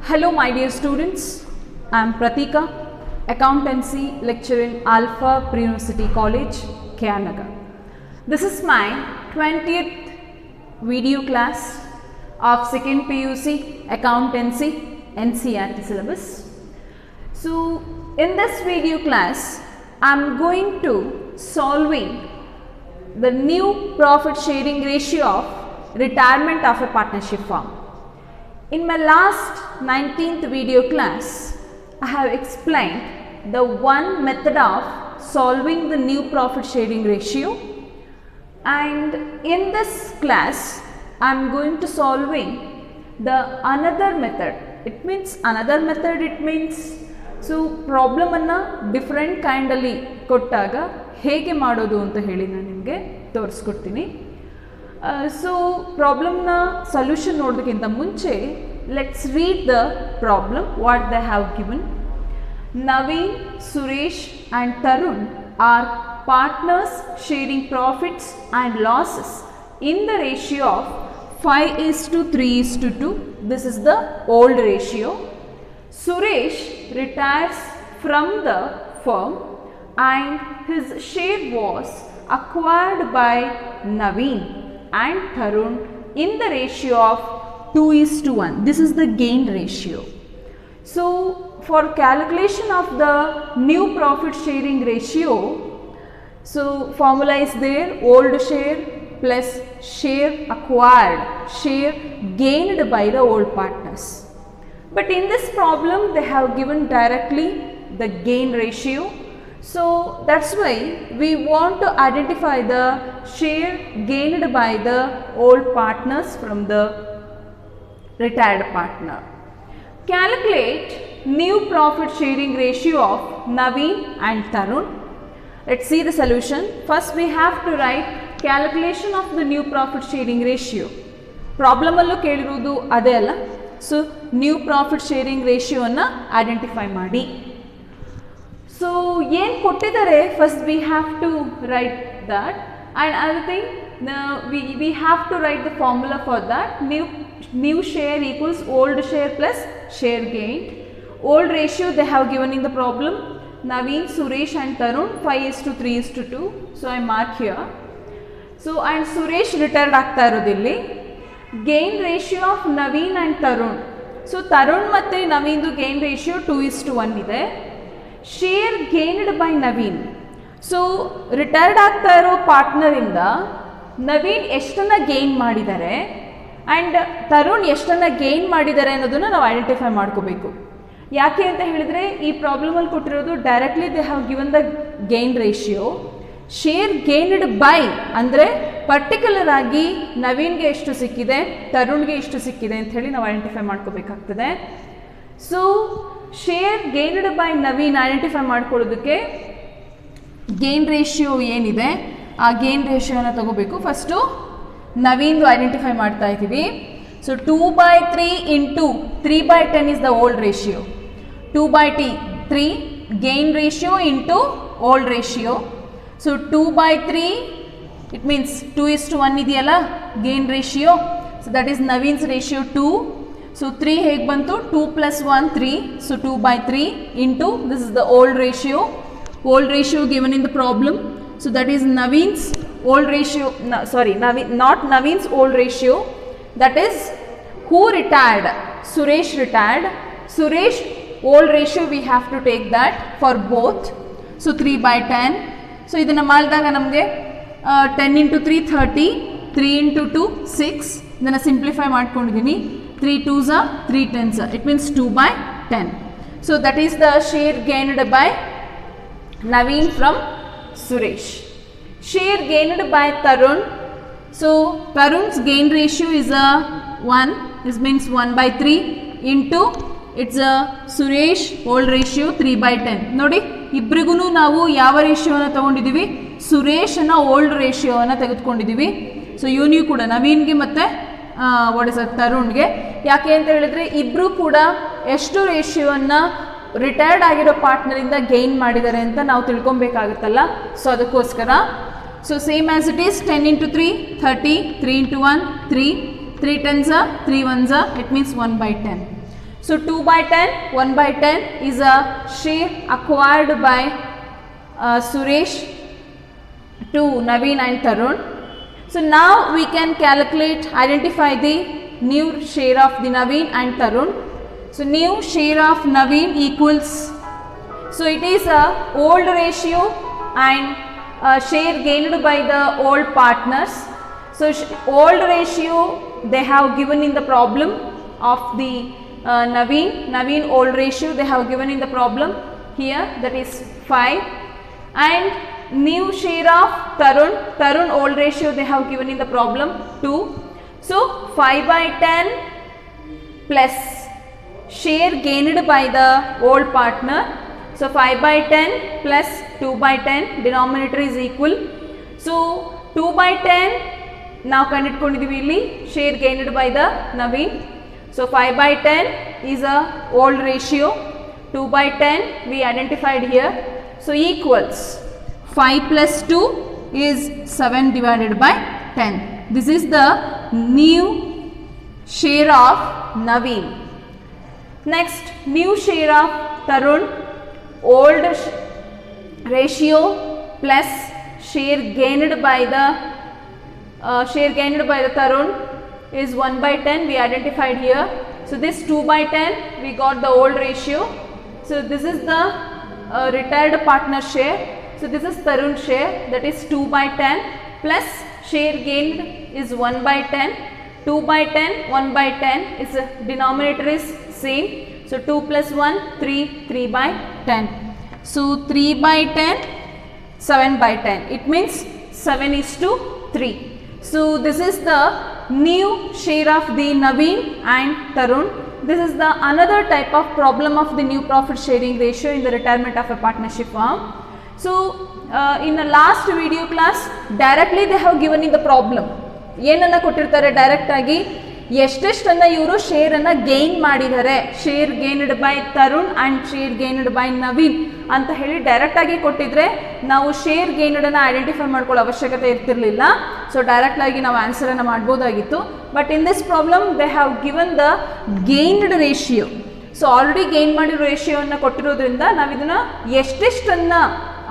Hello my dear students, I am Pratika, Accountancy lecturer in Alpha Pre-University College, K.R. This is my 20th video class of 2nd PUC Accountancy NCERT syllabus. So in this video class, I am going to solving the new profit sharing ratio of retirement of a partnership firm. In my last 19th video class, I have explained the one method of solving the new profit sharing ratio, and in this class I am going to solving the another method. It means so problem anna different kind alli kottaga hege madodu anta heli nanu nimge ತೋರಿಸ್ಕೊಡ್ತೀನಿ. So problem na solution ನೋಡೋದಕ್ಕಿಂತ ಮುಂಚೆ let's read the problem what they have given. Naveen, Suresh and Tarun are partners sharing profits and losses in the ratio of 5:3:2. This is the old ratio. Suresh retires from the firm and his share was acquired by Naveen and Tarun in the ratio of 2:1. This is the gain ratio. So for calculation of the new profit sharing ratio, so formula is there: old share plus share acquired, share gained by the old partners. But in this problem they have given directly the gain ratio. So that's why we want to identify the share gained by the old partners from the retired partner. Calculate new profit sharing ratio of Naveen and Tarun. Let's see the solution. First we have to write calculation of the new profit sharing ratio. Problem allu kelirudu ade alla. So new profit sharing ratio anna identify ಮಾಡಿ. So ಏನು ಕೊಟ್ಟಿದ್ದಾರೆ, first we have to write that, and other thing we have to write the formula for that. New share equals old share plus share gained. Old ratio they have given in the problem: Naveen, Suresh and Tarun 5:3:2. So I mark here. So and Suresh retired ಆಗ್ತಾ ಇರೋದಿಲ್ಲಿ. Gain ratio of Naveen and Tarun. So Tarun ಮತ್ತೆ ನವೀನ್ದು gain ratio 2:1 ಇದೆ. Share gained by Naveen. So retired ಆಗ್ತಾ ಇರೋ partner ಇಂದ Naveen ಎಷ್ಟನ್ನ gain ಮಾಡಿದ್ದಾರೆ and Tarun ಎಷ್ಟನ್ನ gain ಮಾಡಿದ್ದಾರೆ ಅನ್ನೋದನ್ನು ನಾವು ಐಡೆಂಟಿಫೈ ಮಾಡ್ಕೋಬೇಕು. ಯಾಕೆ ಅಂತ ಹೇಳಿದರೆ ಈ ಪ್ರಾಬ್ಲಮಲ್ಲಿ ಕೊಟ್ಟಿರೋದು directly they have given the gain ratio. Share gained by ಅಂದರೆ ಪರ್ಟಿಕ್ಯುಲರ್ ಆಗಿ ನವೀನ್ಗೆ ಎಷ್ಟು ಸಿಕ್ಕಿದೆ, ತರುಣ್ಗೆ ಎಷ್ಟು ಸಿಕ್ಕಿದೆ ಅಂತ ಹೇಳಿ ನಾವು ಐಡೆಂಟಿಫೈ ಮಾಡ್ಕೋಬೇಕಾಗ್ತದೆ. So share gained by Naveen identify ಮಾಡ್ಕೊಳ್ಳೋದಕ್ಕೆ ಗೇನ್ ರೇಷಿಯೋ ಏನಿದೆ ಆ ಗೇನ್ ರೇಷಿಯೋನ ತಗೋಬೇಕು. ಫಸ್ಟು ನವೀನ್ದು ಐಡೆಂಟಿಫೈ ಮಾಡ್ತಾ ಇದ್ದೀವಿ. So 2/3 into 3/10 is the old ratio. 2/3 gain ratio into old ratio. So 2/3 it means 2:1 ಇದೆಯಲ್ಲ gain ratio. So that is Naveen's ratio 2. So 3 ಹೇಗೆ ಬಂತು, 2 + 1 3. So 2/3 into this is the old ratio. Old ratio given in the problem. So that is Naveen's old ratio. No, sorry, not Naveen's old ratio. That is who retired. Suresh retired. Suresh old ratio we have to take that for both. So 3/10. So ಇದನ್ನ ಮಾಡಿದಾಗ ನಮಗೆ 10 into 3 30. 3 into 2 6. ಇದನ್ನ simplify ಮಾಡ್ಕೊಂಡಿದ್ದೀನಿ. 3 2s are 3 10s are. It means 2/10. So that is the share gained by Naveen from Suresh. Share gained by Tarun. So Tarun's gain ratio is a 1. This means 1/3 into it's a Suresh old ratio 3/10. ನೋಡಿ ಇಬ್ಬರಿಗೂ ನಾವು ಯಾವ ರೇಷಿಯೋನ ತಗೊಂಡಿದ್ದೀವಿ, ಸುರೇಶನ old ರೇಷಿಯೋನ ತೆಗೆದುಕೊಂಡಿದ್ದೀವಿ. So ಇವನು ಕೂಡ ನವೀನ್ಗೆ ಮತ್ತು ತರುಣ್ಗೆ. ಯಾಕೆ ಅಂತ ಹೇಳಿದ್ರೆ ಇಬ್ಬರು ಕೂಡ ಎಷ್ಟು ರೇಷಿಯೋನ ರಿಟೈರ್ಡ್ ಆಗಿರೋ ಪಾರ್ಟ್ನರಿಂದ ಗೇನ್ ಮಾಡಿದ್ದಾರೆ ಅಂತ ನಾವು ತಿಳ್ಕೊಬೇಕಾಗುತ್ತಲ್ಲ. ಸೊ ಅದಕ್ಕೋಸ್ಕರ so same as it is 10 into 3 30. 3 into 1 3. 3 10s are 3 1s are, it means 1/10. So 2 by 10, 1 by 10 is a share acquired by Suresh to Naveen and Tarun. So now we can calculate, identify the new share of the Naveen and Tarun. So new share of Naveen equals, so it is a old ratio and share gained by the old partners. So old ratio they have given in the problem of the Naveen old ratio they have given in the problem here, that is 5, and new share of Tarun old ratio they have given in the problem 2. So 5 by 10 plus share gained by the old partner. So 5 by 10 plus 2 by 10 denominator is equal. So 2 by 10 now ಕಂಡುಹಿಡಿದುಕೊಂಡಿದ್ದೀವಿ ಇಲ್ಲಿ share gained by the Naveen. So 5 by 10 is a old ratio, 2 by 10 we identified here. So equals 5 plus 2 is 7 divided by 10. This is the new share of Naveen. Next, new share of Tarun, old ratio plus share gained by the Tarun is 1 by 10 we identified here. So this 2 by 10 we got the old ratio. So this is the retired partner share. So this is Tarun share, that is 2 by 10 plus share gained is 1 by 10. 2 by 10, 1 by 10 is denominator is same. So 2 plus 1, 3 by 10. So 3 by 10, 7 by 10. It means 7:3. So this is the new share of the Naveen and Tarun. This is the another type of problem of the new profit sharing ratio in the retirement of a partnership firm. So in the last video class directly they have given in the problem. ಏನನ್ನ ಕೊಟ್ಟಿರ್ತಾರೆ, direct ಆಗಿ ಎಷ್ಟೆಷ್ಟನ್ನ ಇವರು share ಅನ್ನ gain ಮಾಡಿದ್ದಾರೆ, share gained by Tarun and share gained by Naveen ಅಂತ ಹೇಳಿ direct ಆಗಿ ಕೊಟ್ಟಿದ್ರೆ ನಾವು ಶೇರ್ ಗೇನ್ಡ್ ಅನ್ನ ಐಡೆಂಟಿಫೈ ಮಾಡ್ಕೊಳ್ಳೋ ಅವಶ್ಯಕತೆ ಇರ್ತಿರ್ಲಿಲ್ಲ. ಸೊ ಡೈರೆಕ್ಟ್ ಆಗಿ ನಾವು ಆನ್ಸರ್ ಅನ್ನ ಮಾಡಬಹುದಾಗಿತ್ತು. But in this problem they have given the gained ratio. So already gain ಮಾಡಿರೋ ರೇಷಿಯೋವನ್ನು ಕೊಟ್ಟಿರೋದ್ರಿಂದ ನಾವು ಇದನ್ನ ಎಷ್ಟೆಷ್ಟನ್ನ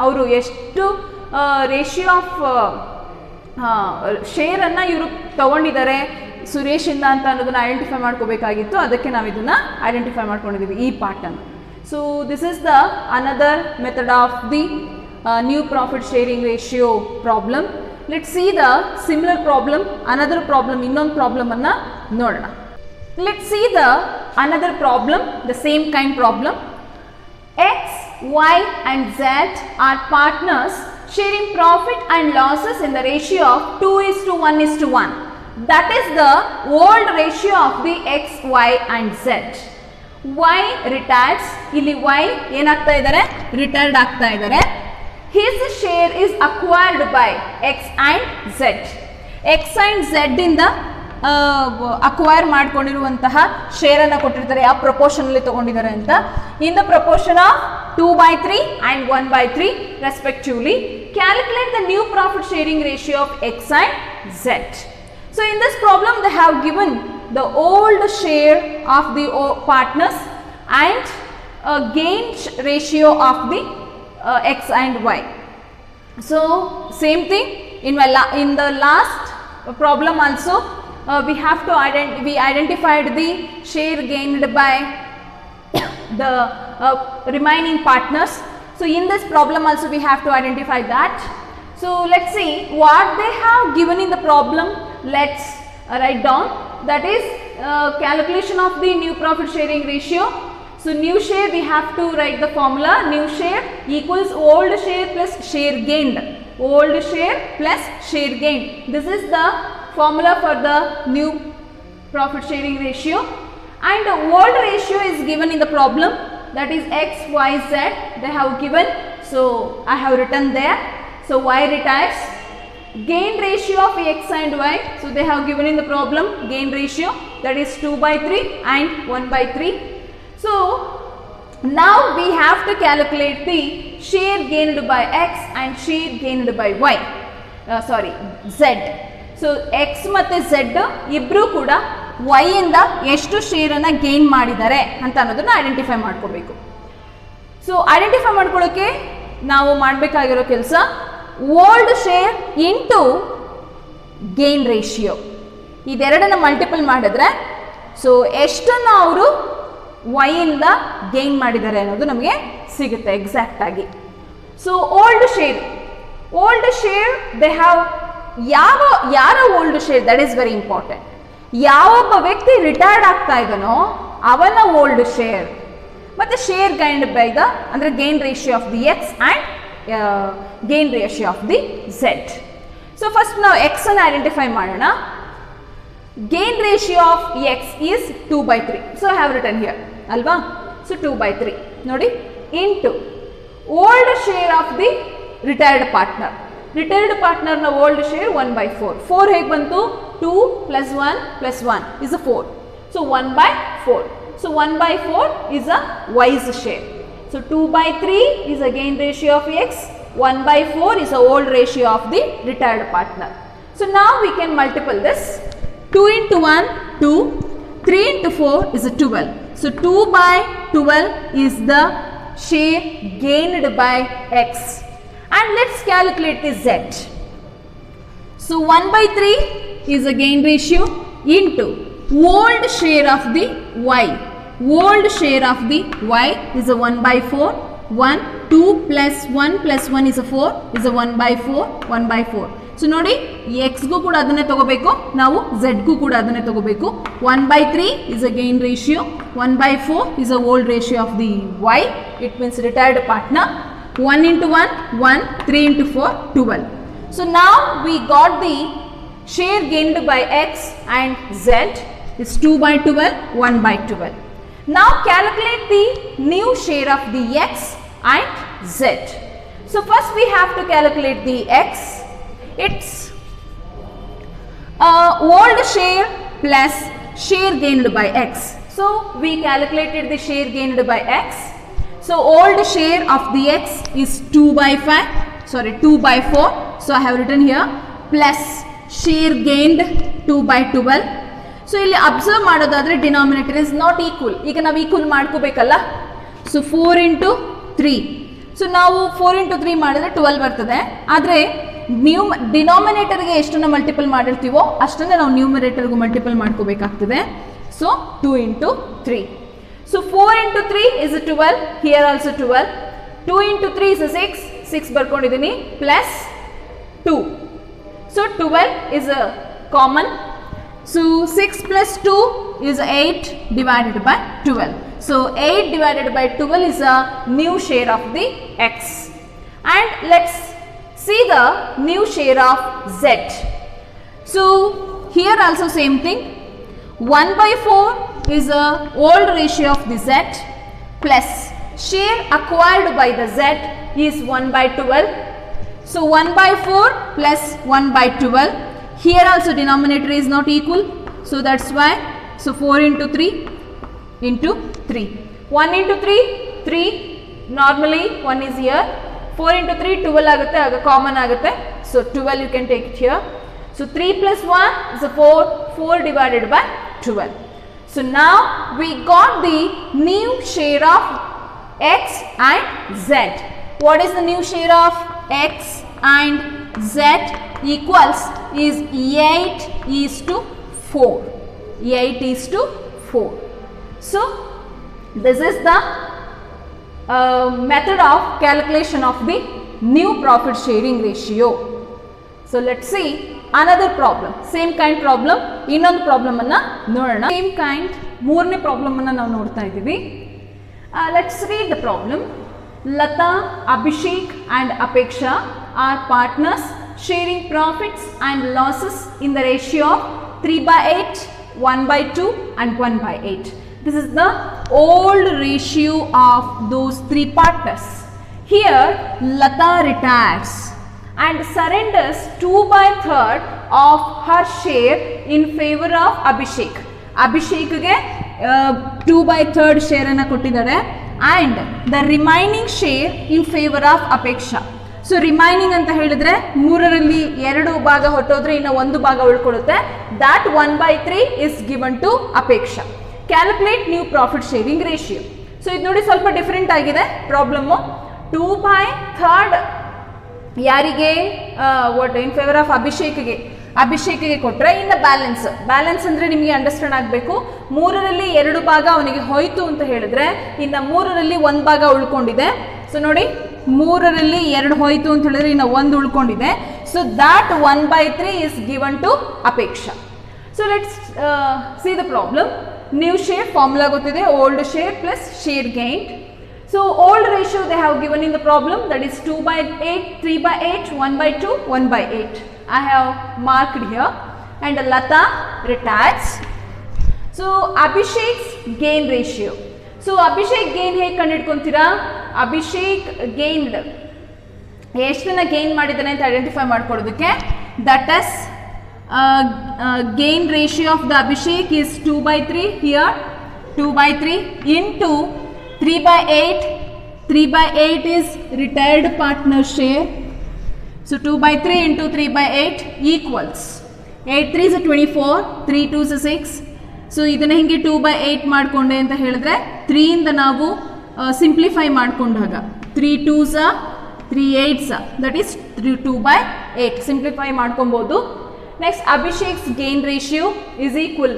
ಅವರು ಎಷ್ಟು ರೇಷಿಯೋ ಆಫ್ ಶೇರ್ ಅನ್ನ ಇವರು ತಗೊಂಡಿದ್ದಾರೆ ಸುರೇಶ್ ಇಂದ ಅಂತ ಅನ್ನೋದನ್ನ ಐಡೆಂಟಿಫೈ ಮಾಡ್ಕೋಬೇಕಾಗಿತ್ತು. ಅದಕ್ಕೆ ನಾವು ಇದನ್ನ ಐಡೆಂಟಿಫೈ ಮಾಡ್ಕೊಂಡಿದ್ದೀವಿ ಈ ಪಾರ್ಟ್ ಅನ್ನು. So this is the another method of the new profit sharing ratio problem. Let see the similar problem, another problem, ಇನ್ನೊಂದು ಪ್ರಾಬ್ಲಮ್ ಅನ್ನ ನೋಡೋಣ. Let see the another problem, the same kind problem. X, Y and Z are partners sharing profit and losses in the ratio of 2:1:1. That is the old ratio of the X, Y and Z. Y retires, ಇಲ್ಲಿ Y ಏನಾಗ್ತಾ ಇದ್ದಾರೆ, retired ಆಗ್ತಾ ಇದ್ದಾರೆ. His share is acquired by X and Z. X and Z ಇಂದ acquire ಮಾಡ್ಕೊಂಡಿರುವಂತಹ share ಅನ್ನ ಕೊಟ್ಟಿರ್ತಾರೆ, ಯಾವ proportion ಅಲ್ಲಿ ತಗೊಂಡಿದ್ದಾರೆ ಅಂತ. In the proportion of 2/3 and 1/3 respectively. Calculate the new profit sharing ratio of X and Z. So in this problem they have given the old share of the partners and a gain ratio of the X and Y. So same thing in the last problem also. We have to identified the share gained by the remaining partners. So in this problem also we have to identify that. So let's see what they have given in the problem. Let's write down, that is calculation of the new profit sharing ratio. So new share we have to write the formula, new share equals old share plus share gained, old share plus share gained. This is the formula for the new profit sharing ratio. And the old ratio is given in the problem, that is X, Y, Z they have given. So I have written there. So Y retires. Gain ratio of X and Y, so they have given in the problem gain ratio, that is 2/3 and 1/3. So now we have to calculate the share gained by X and share gained by Y, Z. So X ಮತ್ತೆ Z ಇಬ್ರು ಕೂಡ Y ಇಂದ ಎಷ್ಟು ಶೇರನ್ನು gain ಮಾಡಿದ್ದಾರೆ ಅಂತ ಅನ್ನೋದನ್ನ identify ಮಾಡ್ಕೋಬೇಕು. So identify ಮಾಡ್ಕೊಳ್ಳೋಕೆ ನಾವು ಮಾಡಬೇಕಾಗಿರೋ ಕೆಲಸ old share into gain ratio, ಇದೆರಡನ್ನ ಮಲ್ಟಿಪಲ್ ಮಾಡಿದ್ರೆ ಸೊ ಎಷ್ಟನ್ನು ಅವರು ವೈ ಇಂದ ಗೇನ್ ಮಾಡಿದ್ದಾರೆ ಅನ್ನೋದು ನಮಗೆ ಸಿಗುತ್ತೆ ಎಕ್ಸಾಕ್ಟ್ ಆಗಿ. So old share they have ಯಾರ old share, that is very important. ಯಾವೊಬ್ಬ ವ್ಯಕ್ತಿ ರಿಟೈರ್ಡ್ ಆಗ್ತಾ ಇದ್ದಾನೋ ಅವನ ಓಲ್ಡ್ ಶೇರ್ ಮತ್ತೆ ಶೇರ್ ಗೈನ್ಡ್ ಬೈ ದ ಅಂದ್ರೆ gain ratio of the X and gain ratio of the Z. So first ನಾವು X ಅನ್ನು ಐಡೆಂಟಿಫೈ ಮಾಡೋಣ. Gain ratio of X is 2/3. So I have written here ಅಲ್ವಾ. So 2/3 ನೋಡಿ into old share of the retired partner. Retired ಪಾರ್ಟ್ನರ್ನ old share 1/4. 4 ಹೇಗೆ ಬಂತು? 2 + 1 + 1 is a 4. So 1/4. So 1/4 is a Y's share. So 2/3 is a gain ratio of X. 1/4 is a old ratio of the retired partner. So now we can multiple this. 2 into 1, 2. 3 into 4 is a 12. So 2/12 is the share gained by X. And let's calculate the Z. So 1/3 is a gain ratio into old share of the Y. Old share of the Y is a 1/4. 1, 2 plus 1 plus 1 is a 4 is a 1/4. 1/4. So ನೋಡಿ X ಗೂ ಕೂಡ ಅದನ್ನೇ ತಗೋಬೇಕು, ನಾವು Z ಗೂ ಕೂಡ ಅದನ್ನೇ ತಗೋಬೇಕು. 1/3 is a gain ratio. 1/4 is a old ratio of the Y. It means retired partner. 1 into 1, 1, 3 into 4, 12. So now we got the share gained by X and Z is 2/12, 1/12. Now calculate the new share of the X and Z. So first we have to calculate the X. It's old share plus share gained by X. So we calculated the share gained by X. So old share of the X is 2/4. So I have written here plus share gained 2/12. So ಇಲ್ಲಿ observe ಮಾಡೋದಾದ್ರೆ denominator is not equal. ಈಗ ನಾವು equal ಮಾಡ್ಕೋಬೇಕಲ್ಲ. So 4 into 3. So ನಾವು 4 into 3 ಮಾಡಿದ್ರೆ 12 ಬರ್ತದೆ. ಆದರೆ ಡಿನಾಮಿನೇಟರ್ಗೆ ಎಷ್ಟನ್ನು multiple ಮಾಡಿರ್ತೀವೋ ಅಷ್ಟನ್ನೇ ನಾವು ನ್ಯೂಮರೇಟರ್ಗೂ ಮಲ್ಟಿಪಲ್ ಮಾಡ್ಕೋಬೇಕಾಗ್ತದೆ. So 2 into 3. So 4 into 3 is a 12. Here also 12. 2 into 3 is a 6. 6 ಬರ್ಕೊಂಡಿದ್ದೀನಿ plus 2. So 12 is a common. So 6 plus 2 is 8 divided by 12. So 8 divided by 12 is a new share of the X. And let's see the new share of Z. So here also same thing. 1/4 is a old ratio of the Z plus share acquired by the Z is 1/12. So 1/4 plus 1/12. Here also denominator is not equal. So that's why. So 4 into 3 into 3. 1 into 3, 3. Normally 1 is here. 4 into 3, 12 ಆಗುತ್ತೆ, ಆಗ common ಆಗುತ್ತೆ. So 12 you can take it here. So 3 plus 1 is a 4. 4 divided by 12. So now we got the new share of X and Z. What is the new share of X and Z? Equals is 8:4. 8:4. So this is the method of calculation of the new profit sharing ratio. So let's see another problem. Same kind problem. ಇನ್ನೊಂದು problem ಅನ್ನ ನೋಡೋಣ. Same kind ಮೂರನೇ problem ಅನ್ನ ನಾವು ನೋಡ್ತಾ ಇದ್ದೀವಿ. Let's read the problem. Lata, Abhishek and Apeksha are partners sharing profits and losses in the ratio of 3/8, 1/2 and 1/8. This is the old ratio of those three partners. Here Lata retires and surrenders 2/3 of her share in favor of Abhishek. Abhishek ge 2/3 share anna kottidare and the remaining share in favor of Apeksha. So remaining ಅಂತ ಹೇಳಿದ್ರೆ 3ರಲ್ಲಿ 2 ಭಾಗ ಹೊಟ್ಟೋದ್ರೆ ಇನ್ನು 1 ಭಾಗ ಉಳ್ಕೊಳ್ಳುತ್ತೆ. That 1/3 is given to Apeksha. Calculate new profit sharing ratio. So ಇದು ನೋಡಿ ಸ್ವಲ್ಪ ಡಿಫ್ರೆಂಟ್ ಆಗಿದೆ ಪ್ರಾಬ್ಲಮ್ಮು. 2/3 ಯಾರಿಗೆ ವಾಟ್ ಇನ್ ಫೇವರ್ ಆಫ್ ಅಭಿಷೇಕ್ಗೆ ಕೊಟ್ಟರೆ ಇನ್ನು ಬ್ಯಾಲೆನ್ಸ್ ಅಂದರೆ ನಿಮಗೆ ಅಂಡರ್ಸ್ಟ್ಯಾಂಡ್ ಆಗಬೇಕು. 3ರಲ್ಲಿ 2 ಭಾಗ ಅವನಿಗೆ ಹೋಯ್ತು ಅಂತ ಹೇಳಿದ್ರೆ ಇನ್ನು 3ರಲ್ಲಿ 1 ಭಾಗ ಉಳ್ಕೊಂಡಿದೆ. ಸೊ ನೋಡಿ 3ರಲ್ಲಿ 2 ಹೋಯ್ತು ಅಂತ ಹೇಳಿದ್ರೆ ಇನ್ನು 1 ಉಳ್ಕೊಂಡಿದೆ. So that 1/3 is given to Apeksha. So let's see the problem. New share formula ಗೊತ್ತಿದೆ, old share plus share gained. So old ratio they have given in the problem, that is 2/8, 3/8, 1/2, 1/8. I have marked here. And Lata retires. So Abhishek's gain ratio. So Abhishek gain ಹೇಗೆ ಕಂಡುಹಿಡ್ಕೊಂತೀರಾ? Abhishek gained ಎಷ್ಟನ್ನ gain ಮಾಡಿದ್ದಾನೆ ಅಂತ identify ಮಾಡ್ಕೊಳ್ಳೋದಕ್ಕೆ, that is gain ratio of the Abhishek is 2/3 here, 2/3 into 3/8. 3/8 is retired partner share. So 2/3 into 3/8 equals 8 3s 24, 3 2s 6. So ಇದನ್ನ ಹಿಂಗೆ 2/8 ಮಾಡಿಕೊಂಡೆ ಅಂತ ಹೇಳಿದ್ರೆ 3 ಇಂದ ನಾವು ಸಿಂಪ್ಲಿಫೈ ಮಾಡ್ಕೊಂಡಾಗ 3 2s 3 8s that is 2/8 simplify ಮಾಡ್ಕೊಬೋದು. Next Abhishek's gain ratio is equal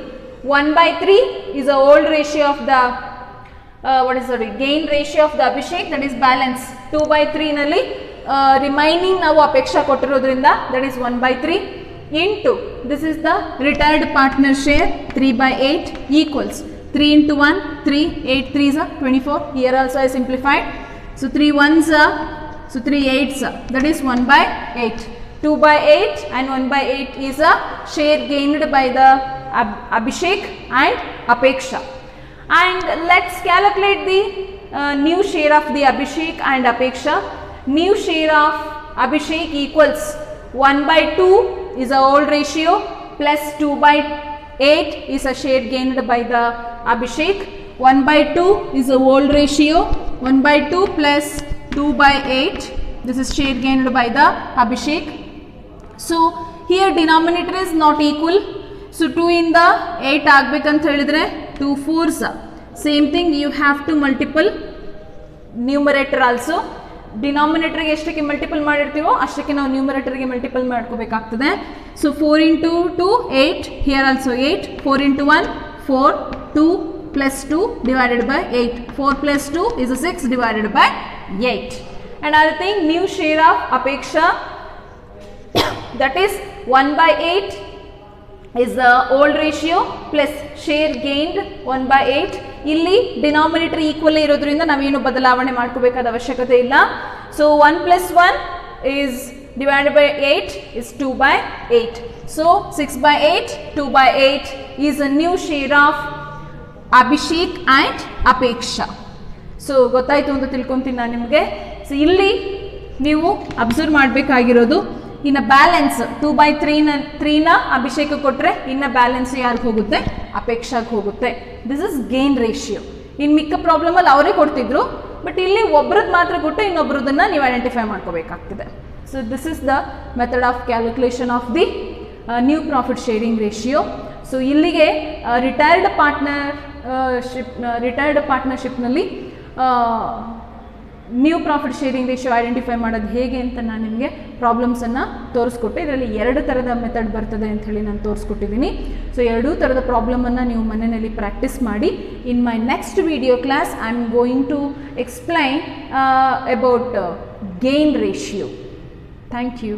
1/3 is the old ratio of the gain ratio of the Abhishek, that is balance 2/3 ನಲ್ಲಿ ರಿಮೈನಿಂಗ್ ನಾವು Apeksha ಕೊಟ್ಟಿರೋದ್ರಿಂದ that is 1/3 into this is the retired partner share 3/8 equals 3 into 1 3, 8 3s 24. Here also I simplified. So 3 1s so 3 8s that is 1/8. 2/8 and 1/8 is a share gained by the Abhishek and Apeksha. And let's calculate the new share of the Abhishek and Apeksha. New share of Abhishek equals 1/2 is a old ratio plus 2/8 is a share gained by the Abhishek. 1/2 is a old ratio, 1/2 plus 2/8 this is share gained by the Abhishek. So here denominator is not equal. So 2 ಇಂದ 8 ಆಗಬೇಕಂತ ಹೇಳಿದ್ರೆ 2 4s same thing you have to multiple numerator also. ಡಿನಾಮಿನೇಟರ್ಗೆ ಎಷ್ಟಕ್ಕೆ multiple ಮಾಡಿರ್ತೀವೋ ಅಷ್ಟಕ್ಕೆ ನಾವು ನ್ಯೂಮರೇಟರ್ಗೆ multiple ಮಾಡ್ಕೋಬೇಕಾಗ್ತದೆ. So 4 into 2 8, here also 8, 4 into 1 4, 2 plus 2 divided by 8, 4 plus 2 is a 6 divided by 8. Another thing, new share of Apeksha that is 1/8 is the old ratio plus share gained 1/8. ಇಲ್ಲಿ denominator equal ಇರೋದ್ರಿಂದ ನಾವೇನು ಬದಲಾವಣೆ ಮಾಡ್ಕೋಬೇಕಾದ ಅವಶ್ಯಕತೆ ಇಲ್ಲ. So 1 plus 1 is divided by 8 is 2/8. So 6/8, 2/8 is a new share of Abhishek and Apeksha. So ಗೊತ್ತಾಯ್ತು ಅಂತ ತಿಳ್ಕೊಂತೀನಿ ನಾನು ನಿಮಗೆ. ಸೊ ಇಲ್ಲಿ ನೀವು ಅಬ್ಸರ್ವ್ ಮಾಡಬೇಕಾಗಿರೋದು, ಇನ್ನು ಬ್ಯಾಲೆನ್ಸ್ 2/3ನ ಅಭಿಷೇಕ ಕೊಟ್ಟರೆ ಇನ್ನು ಬ್ಯಾಲೆನ್ಸ್ ಯಾರಿಗೆ ಹೋಗುತ್ತೆ? ಅಪೇಕ್ಷಾಗೆ ಹೋಗುತ್ತೆ. This is gain ratio. ಇನ್ನು ಮಿಕ್ಕ ಪ್ರಾಬ್ಲಮಲ್ಲಿ ಅವರೇ ಕೊಡ್ತಿದ್ರು, ಬಟ್ ಇಲ್ಲಿ ಒಬ್ರದ್ದು ಮಾತ್ರ ಕೊಟ್ಟು ಇನ್ನೊಬ್ರದನ್ನು ನೀವು ಐಡೆಂಟಿಫೈ ಮಾಡ್ಕೋಬೇಕಾಗ್ತದೆ. So this is the method of calculation of the new profit sharing ratio. So ಇಲ್ಲಿಗೆ ರಿಟೈರ್ಡ್ ಪಾರ್ಟ್ನರ್ಶಿಪ್ನಲ್ಲಿ new profit sharing ratio identify ಮಾಡೋದು ಹೇಗೆ ಅಂತ ನಾನು ನಿಮಗೆ ಪ್ರಾಬ್ಲಮ್ಸನ್ನು ತೋರಿಸ್ಕೊಟ್ಟೆ. ಇದರಲ್ಲಿ 2 ಥರದ ಮೆಥಡ್ ಬರ್ತದೆ ಅಂತ ಹೇಳಿ ನಾನು ತೋರಿಸ್ಕೊಟ್ಟಿದ್ದೀನಿ. ಸೊ 2 ಥರದ ಪ್ರಾಬ್ಲಮನ್ನು ನೀವು ಮನೆಯಲ್ಲಿ ಪ್ರಾಕ್ಟೀಸ್ ಮಾಡಿ. In my next video class I am going to explain about gain ratio. Thank you.